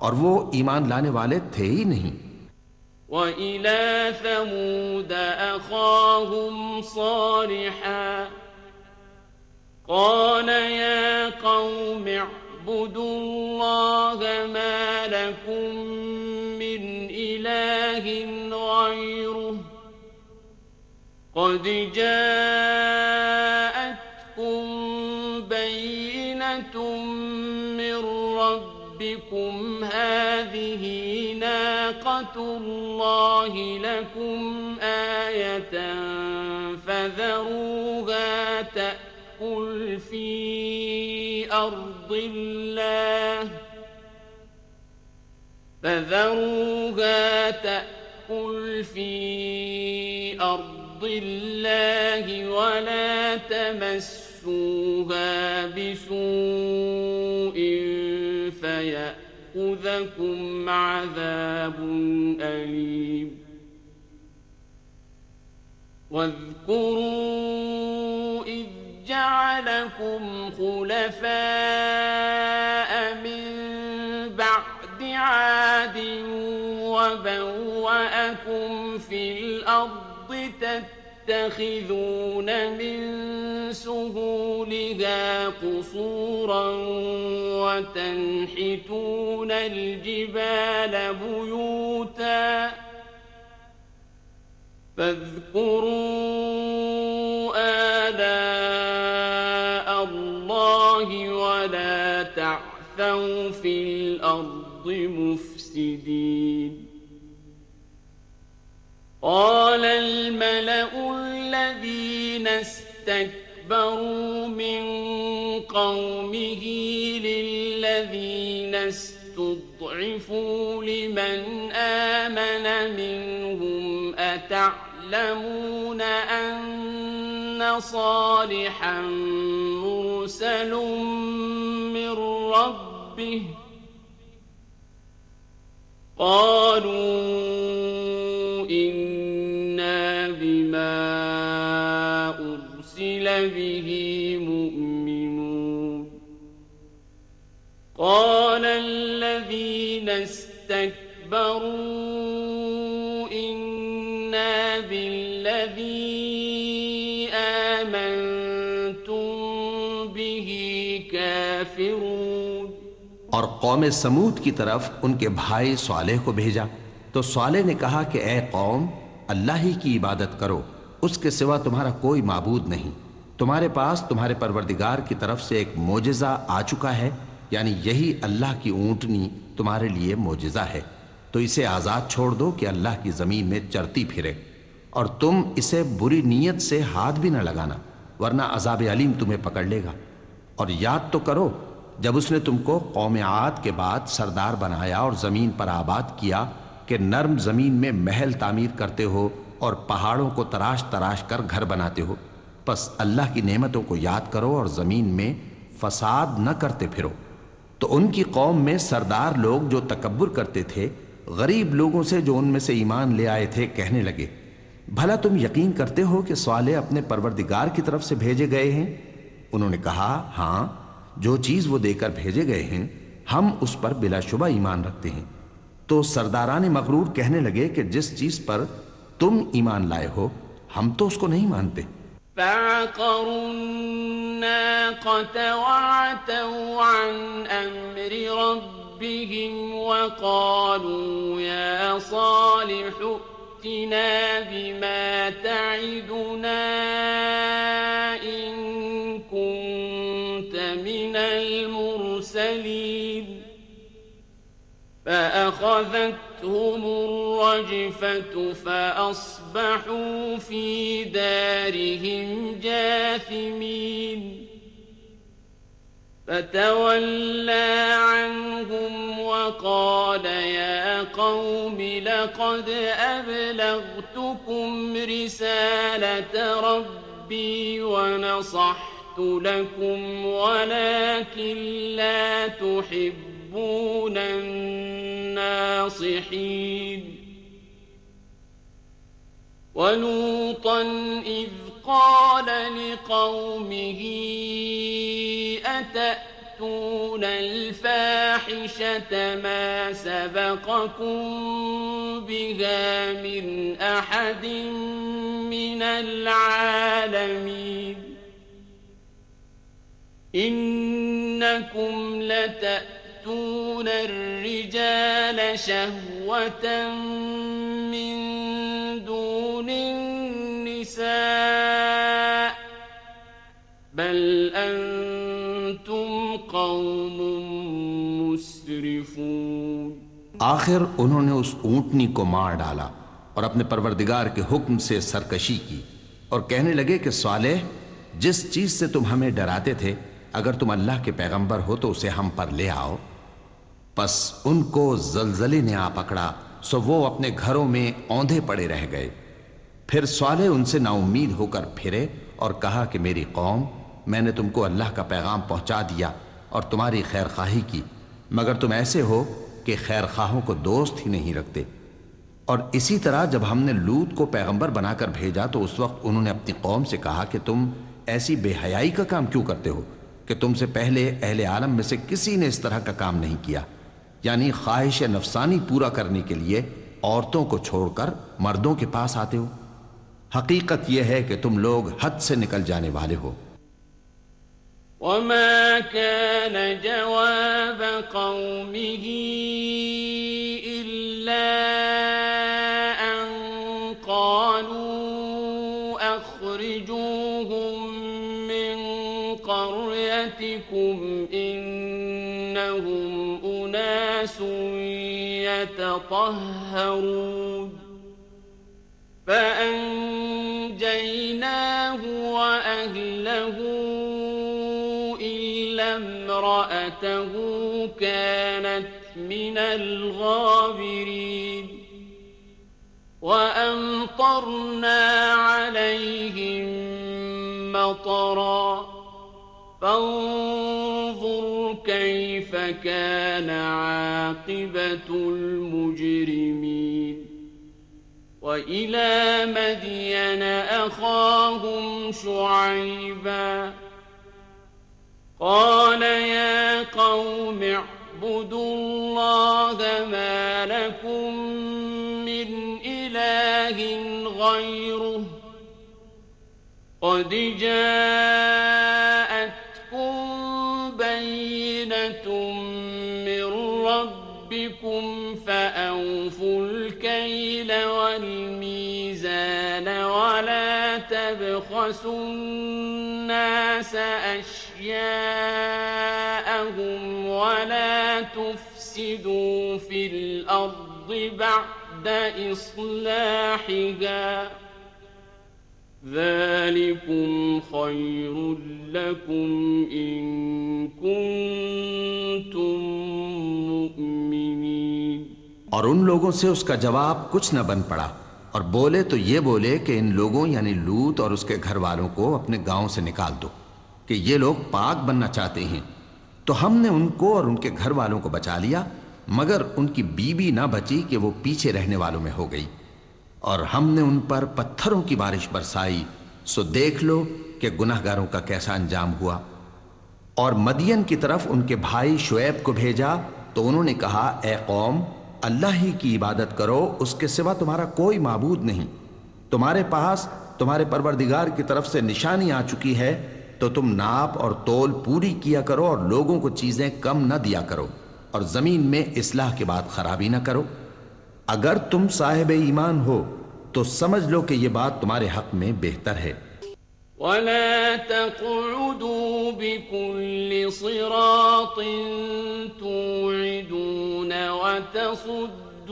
और वो ईमान लाने वाले थे ही नहीं। وإلى ثمود أخاهم صالحا قال يا قوم اعبدوا الله ما لكم من إله غيره قد جاءتكم بينة من ربكم هذه ناقة الله لكم آية فذروها تأكل في أرض الله ولا تمسوها بسوء فيأخذكم عذاب أليم واذكروا إذ جعلكم خلفاء من بعد عاد وبوأكم في الأرض تتخذون من سهولها قصورا وتنحتون الجبال بيوتا فاذكروا آلاء الله ولا تعثوا في الأرض مفسدين قال الملأ الذين استكبروا من قومه للذين استضعفوا لمن آمن منهم أتعلمون أن صالحا مرسل من ربه قالوا إنا بما أرسل به مؤمنون قال الذين استكبروا إنا بالذي آمنتم به كافرون। और कौम समूद की तरफ उनके भाई स्वालेह को भेजा तो स्वालेह ने कहा कि ए कौम, अल्लाह ही की इबादत करो, उसके सिवा तुम्हारा कोई माबूद नहीं। तुम्हारे पास तुम्हारे परवरदिगार की तरफ से एक मोजिज़ा आ चुका है, यानी यही अल्लाह की ऊँटनी तुम्हारे लिए मोजिज़ा है, तो इसे आज़ाद छोड़ दो कि अल्लाह की ज़मीन में चरती फिरे, और तुम इसे बुरी नीयत से हाथ भी न लगाना, वरना अज़ाब अलीम तुम्हें पकड़ लेगा। और याद तो करो जब उसने तुमको कौम आद के बाद सरदार बनाया और ज़मीन पर आबाद किया कि नर्म ज़मीन में महल तामीर करते हो और पहाड़ों को तराश तराश कर घर बनाते हो। बस अल्लाह की नेमतों को याद करो और ज़मीन में फसाद न करते फिरो। तो उनकी कौम में सरदार लोग जो तकब्बुर करते थे, गरीब लोगों से जो उनमें से ईमान ले आए थे, कहने लगे, भला तुम यकीन करते हो कि स्वालेह अपने परवरदिगार की तरफ से भेजे गए हैं? उन्होंने कहा, हाँ, जो चीज़ वो देकर भेजे गए हैं हम उस पर बिलाशुबा ईमान रखते हैं। तो सरदारान मगरूर कहने लगे कि जिस चीज़ पर तुम ईमान लाए हो हम तो उसको नहीं मानते। فعقروا الناقة وعتوا عن أمر ربهم وقالوا يا صالح ائتنا بما تعدنا إن كنت من المرسلين فأخذتهم الرجفة فأصبحوا في دارهم جاثمين فتولى عنهم وقال يا قوم لقد أبلغتكم رسالة ربي ونصحت لكم ولكن لا تحبون الناصحين ولوطا إذ قال لقومه لتأتون الفاحشة ما سبقكم بها من أحد من العالمين إنكم لتأتون الرجال شهوة من دون النساء بل أنتم قوم مسرفون आखिर उन्होंने उस ऊंटनी को मार डाला और अपने परवरदिगार के हुक्म से सरकशी की और कहने लगे कि सालेह, जिस चीज से तुम हमें डराते थे, अगर तुम अल्लाह के पैगंबर हो तो उसे हम पर ले आओ। बस उनको जलजले ने आ पकड़ा, सो वो अपने घरों में औंधे पड़े रह गए। फिर सालेह उनसे नाउम्मीद होकर फिरे और कहा कि मेरी कौम, मैंने तुमको अल्लाह का पैगाम पहुंचा दिया और तुम्हारी खैर खाही की, मगर तुम ऐसे हो कि खैर खाहों को दोस्त ही नहीं रखते। और इसी तरह जब हमने लूत को पैगंबर बनाकर भेजा तो उस वक्त उन्होंने अपनी कौम से कहा कि तुम ऐसी बेहयाई का काम क्यों करते हो कि तुमसे पहले अहले आलम में से किसी ने इस तरह का काम नहीं किया, यानी ख्वाहिश नफसानी पूरा करने के लिए औरतों को छोड़कर मर्दों के पास आते हो। हकीकत यह है कि तुम लोग हद से निकल जाने वाले हो। वमा कान जवाब कौमिही इल्ला अन क़ालू अख़रिजूहुम मिन क़र्यतिकुम इन्नहुम उनासुन यतطهرون فأنجيناه وأهله إلا امرأته كانت من الغابرين وأمطرنا عليهم مطرا فانظر كيف كان عاقبة المجرمين وإلى مدين أخاهم شعيبا قال يا قوم اعبدوا الله ما لكم من إله غيره قد جاءتكم بينة من ربكم فأوفوا الكيل والميزان ولا تبخسوا الناس أشياءهم ولا تفسدوا في الأرض بعد إصلاحها ذلكم خير لكم إن كنتم मुमिनीन। और उन लोगों से उसका जवाब कुछ न बन पड़ा और बोले तो ये बोले कि इन लोगों यानी लूत और उसके घर वालों को अपने गांव से निकाल दो कि ये लोग पाक बनना चाहते हैं। तो हमने उनको और उनके घर वालों को बचा लिया, मगर उनकी बीबी ना बची कि वो पीछे रहने वालों में हो गई। और हमने उन पर पत्थरों की बारिश बरसाई, सो देख लो कि गुनाहगारों का कैसा अंजाम हुआ। और मदियन की तरफ उनके भाई शुएब को भेजा तो उन्होंने कहा, ए कौम, अल्लाह ही की इबादत करो, उसके सिवा तुम्हारा कोई माबूद नहीं। तुम्हारे पास तुम्हारे परवरदिगार की तरफ से निशानी आ चुकी है, तो तुम नाप और तोल पूरी किया करो और लोगों को चीजें कम न दिया करो और जमीन में इस्लाह के बाद खराबी न करो। अगर तुम साहिब ईमान हो तो समझ लो कि ये बात तुम्हारे हक में बेहतर है। ولا تقعدوا بكل صراط توعدون وتصدون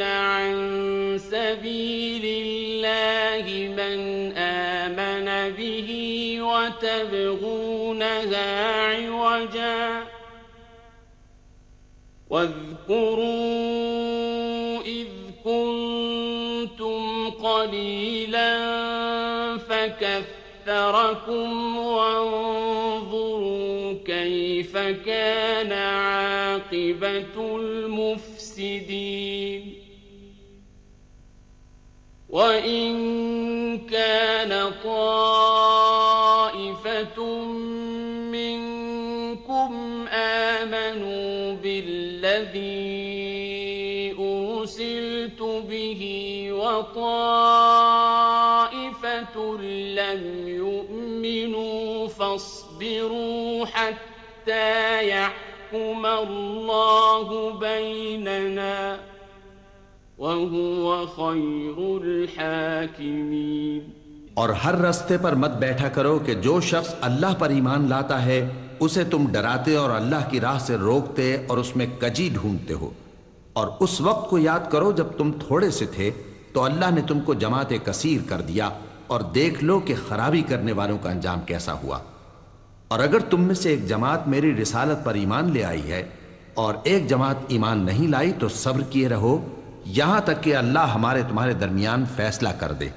عن سبيل الله من آمن به وتبغونها عوجا واذكروا إذ كنتم قليلا فكثركم وانظروا كيف كان عاقبة المفسدين وإن كان طائفة منكم الذي أرسلت به وطائفة لم يؤمنوا فاصبروا حتى يحكم الله بيننا وهو خير الحاكمين। और हर रास्ते पर मत बैठा करो कि जो शख्स अल्लाह पर ईमान लाता है उसे तुम डराते और अल्लाह की राह से रोकते और उसमें कजी ढूंढते हो। और उस वक्त को याद करो जब तुम थोड़े से थे तो अल्लाह ने तुमको जमाते कसीर कर दिया, और देख लो कि खराबी करने वालों का अंजाम कैसा हुआ। और अगर तुम में से एक जमात मेरी रिसालत पर ईमान ले आई है और एक जमात ईमान नहीं लाई तो सब्र किए रहो यहां तक कि अल्लाह हमारे तुम्हारे दरमियान फैसला कर दे,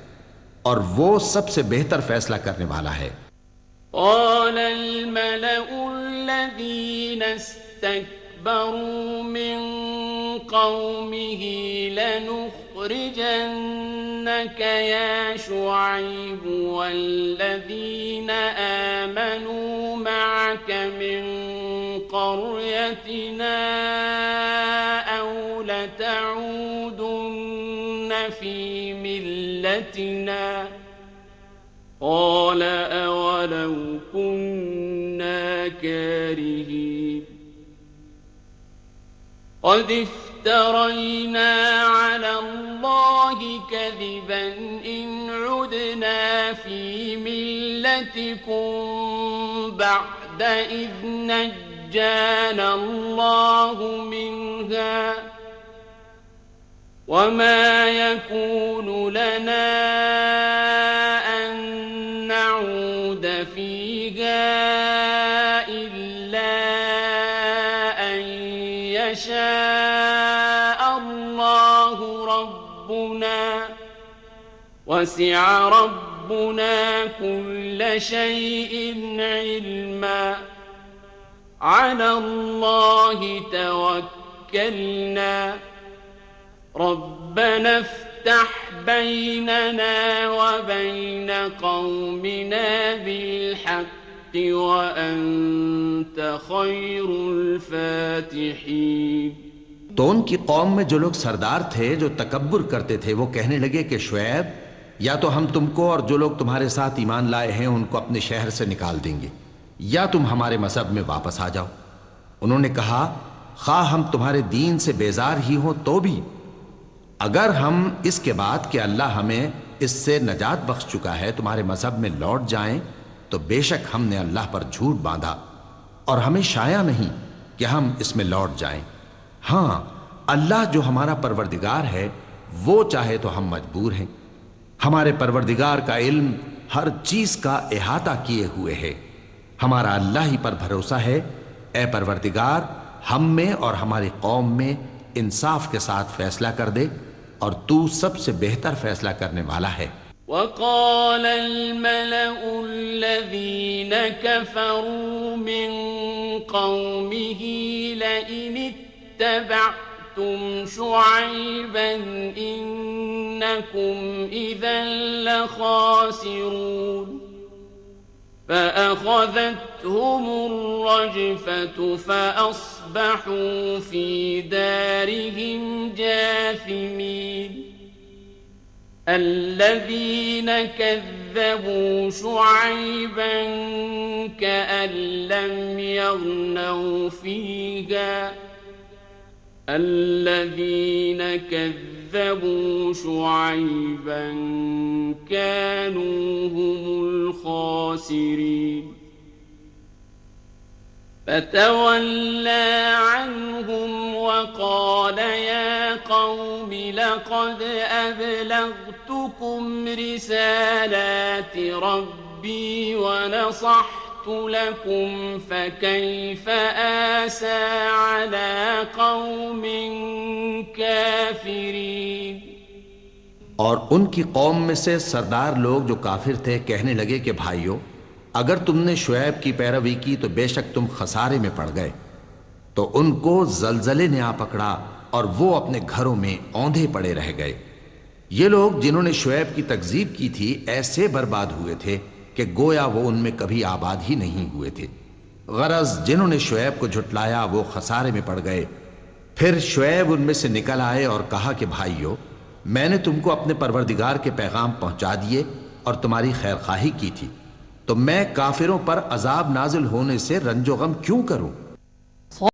और वो सबसे बेहतर फैसला करने वाला है। قال الملأ الذين استكبروا من قومه لنخرجنك يا شعيب والذين آمنوا معك من قريتنا أو لتعودن في ملتنا قال أولو كنا كارهين قد افترينا على الله كذبا إن عدنا في ملتكم بعد إذ نجانا الله منها وما يكون لنا أن نعود فيها إلا أن يشاء الله ربنا وسع ربنا كل شيء علما على الله توكلنا ربنا افتح بيننا وبين قومنا بالحق وأنت خير الفاتحين। तो उनकी कौम में जो लोग सरदार थे जो तकब्बुर करते थे वो कहने लगे कि शुएब, या तो हम तुमको और जो लोग तुम्हारे साथ ईमान लाए हैं उनको अपने शहर से निकाल देंगे, या तुम हमारे मजहब में वापस आ जाओ। उन्होंने कहा, खा हम तुम्हारे दीन से बेजार ही हो तो भी अगर हम इसके बाद कि अल्लाह हमें इससे नजात बख्श चुका है तुम्हारे मजहब में लौट जाएं तो बेशक हमने अल्लाह पर झूठ बांधा और हमें शाया नहीं कि हम इसमें लौट जाएं। हां, अल्लाह जो हमारा परवरदिगार है वो चाहे तो हम मजबूर हैं। हमारे परवरदिगार का इल्म हर चीज का इहाता किए हुए है। हमारा अल्लाह ही पर भरोसा है। ए परवरदिगार, हम में और हमारी कौम में इंसाफ के साथ फैसला कर दे और तू सबसे बेहतर फैसला करने वाला है। وقال الملأ الذين كفروا من قومه لئن اتبعتم شعيبا إنكم إذا لخاسرون فأخذتهم الرجفة فأصبحوا في دارهم جاثمين الذين كذبوا شعيبا كأن لم يغنوا فيها الذين كذبوا شعيبا كانوا هم الخاسرين فتولى عنهم وقال يا قوم لقد أبلغتكم رسالات ربي ونصحت لكم فكيف آسى على قوم كافرين। और उनकी कौम में से सरदार लोग जो काफिर थे कहने लगे कि भाइयों, अगर तुमने शुएब की पैरवी की तो बेशक तुम खसारे में पड़ गए। तो उनको जलजले ने आ पकड़ा और वो अपने घरों में औंधे पड़े रह गए। ये लोग जिन्होंने शुएब की तकजीब की थी ऐसे बर्बाद हुए थे कि गोया वो उनमें कभी आबाद ही नहीं हुए थे। गरज जिन्होंने शुएब को झुटलाया वो खसारे में पड़ गए फिर शुएब उनमें से निकल आए और कहा कि भाइयों, मैंने तुमको अपने परवरदिगार के पैगाम पहुंचा दिए और तुम्हारी खैरखाही की थी, तो मैं काफिरों पर अजाब नाजिल होने से रंजो गम क्यों करूं?